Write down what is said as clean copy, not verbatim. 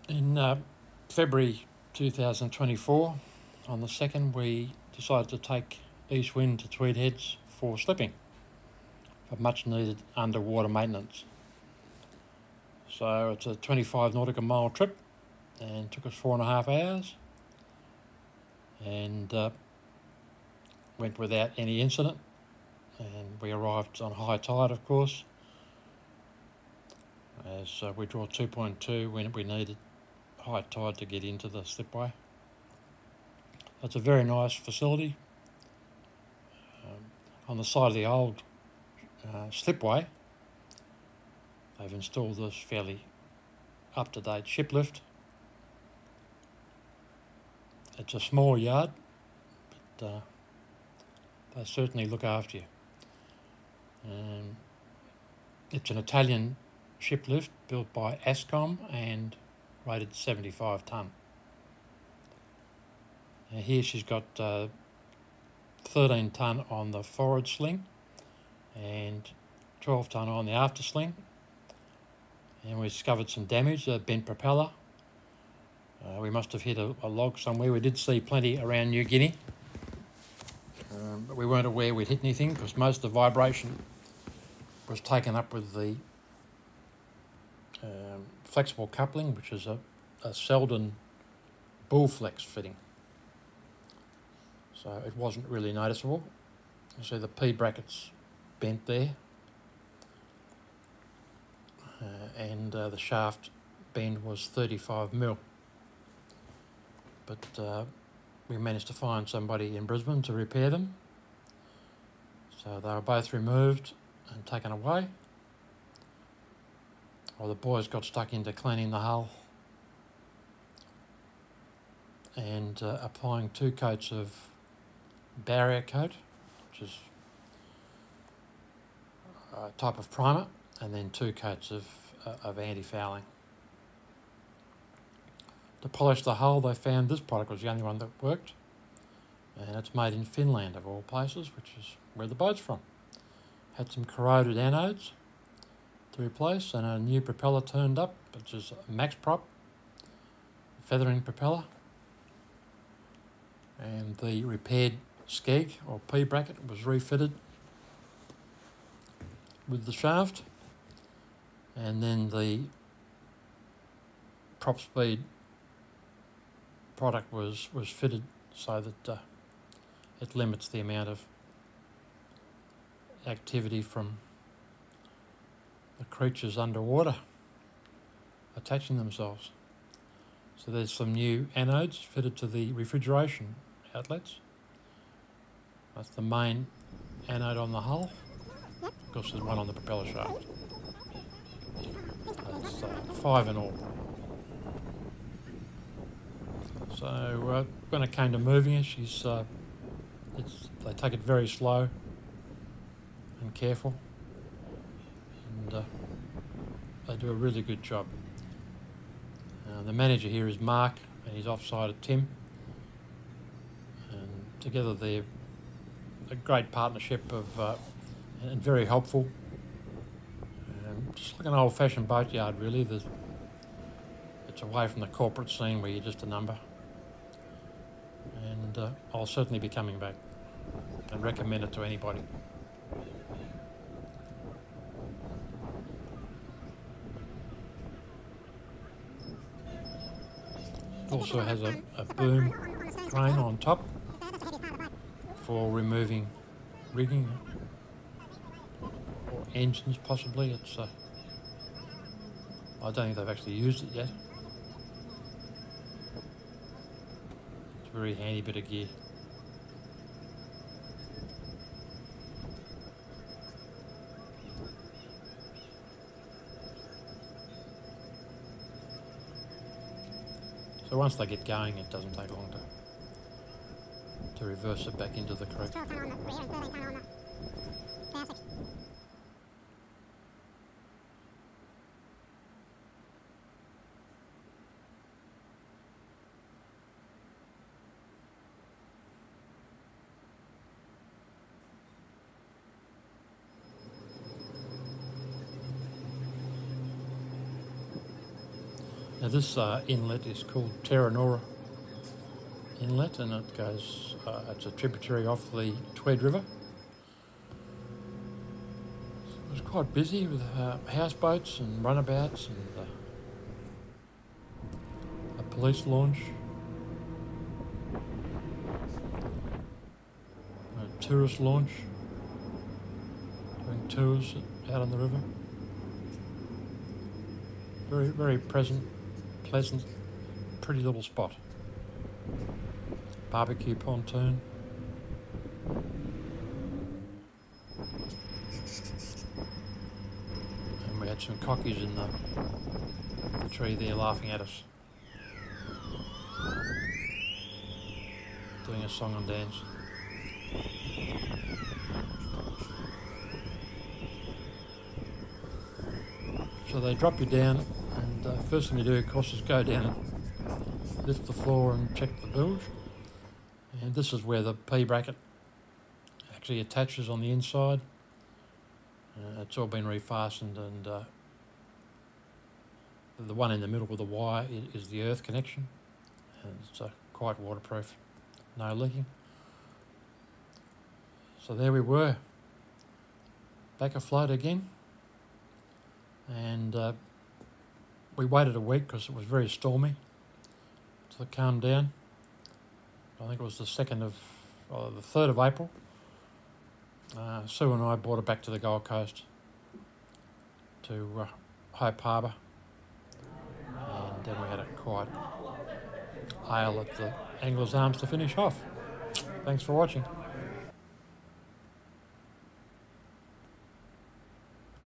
In February 2024, on the 2nd, we decided to take east wind to Tweed Heads for slipping, for much needed underwater maintenance. So it's a 25 nautical mile trip and took us 4.5 hours, and went without any incident, and we arrived on high tide, of course, as we draw 2.2 when we needed high tide to get into the slipway. It's a very nice facility. On the side of the old slipway, they've installed this fairly up-to-date shiplift. It's a small yard, but they certainly look after you. It's an Italian shiplift built by Ascom and rated 75 tonne. Now here she's got 13 tonne on the forward sling and 12 tonne on the after sling. And we discovered some damage, a bent propeller. We must have hit a log somewhere. We did see plenty around New Guinea, but we weren't aware we'd hit anything because most of the vibration was taken up with the flexible coupling, which is a Selden bull flex fitting. So it wasn't really noticeable. You see the P brackets bent there, and the shaft bend was 35mm. But we managed to find somebody in Brisbane to repair them. So they were both removed and taken away. Well, the boys got stuck into cleaning the hull and applying 2 coats of barrier coat, which is a type of primer, and then 2 coats of anti-fouling. To polish the hull, they found this product was the only one that worked, and it's made in Finland of all places, which is where the boat's from. Had some corroded anodes to replace, and a new propeller turned up, which is a max prop feathering propeller, and the repaired skeg or P bracket was refitted with the shaft, and then the prop speed product was fitted so that it limits the amount of activity from the creatures underwater attaching themselves. So there's some new anodes fitted to the refrigeration outlets. That's the main anode on the hull. Of course there's one on the propeller shaft. That's 5 in all. So when it came to moving her, they take it very slow and careful, and they do a really good job. The manager here is Mark, and he's offside at Tim, and together they're a great partnership and very helpful. Just like an old-fashioned boatyard, really. It's away from the corporate scene where you're just a number. And I'll certainly be coming back and recommend it to anybody. It also has a boom crane on top for removing rigging or engines possibly. It's I don't think they've actually used it yet. It's a very handy bit of gear. So once they get going, it doesn't take long to reverse it back into the creek. Now this inlet is called Terranora Inlet, and it goes, it's a tributary off the Tweed River. So it was quite busy with houseboats and runabouts and a police launch, a tourist launch doing tours out on the river. Very, very pleasant, pretty little spot. Barbecue pontoon. And we had some cockies in the tree there laughing at us, doing a song and dance. So they drop you down, and first thing you do, of course, is go down and lift the floor and check the bilge. And this is where the P bracket actually attaches on the inside. It's all been refastened, and the one in the middle with the wire is the earth connection, and it's quite waterproof, no leaking. So there we were, back afloat again, and we waited a week because it was very stormy till it calmed down. I think it was the 3rd of April. Sue and I brought it back to the Gold Coast, to Hope Harbour, and then we had a quiet ale at the Angler's Arms to finish off. Thanks for watching.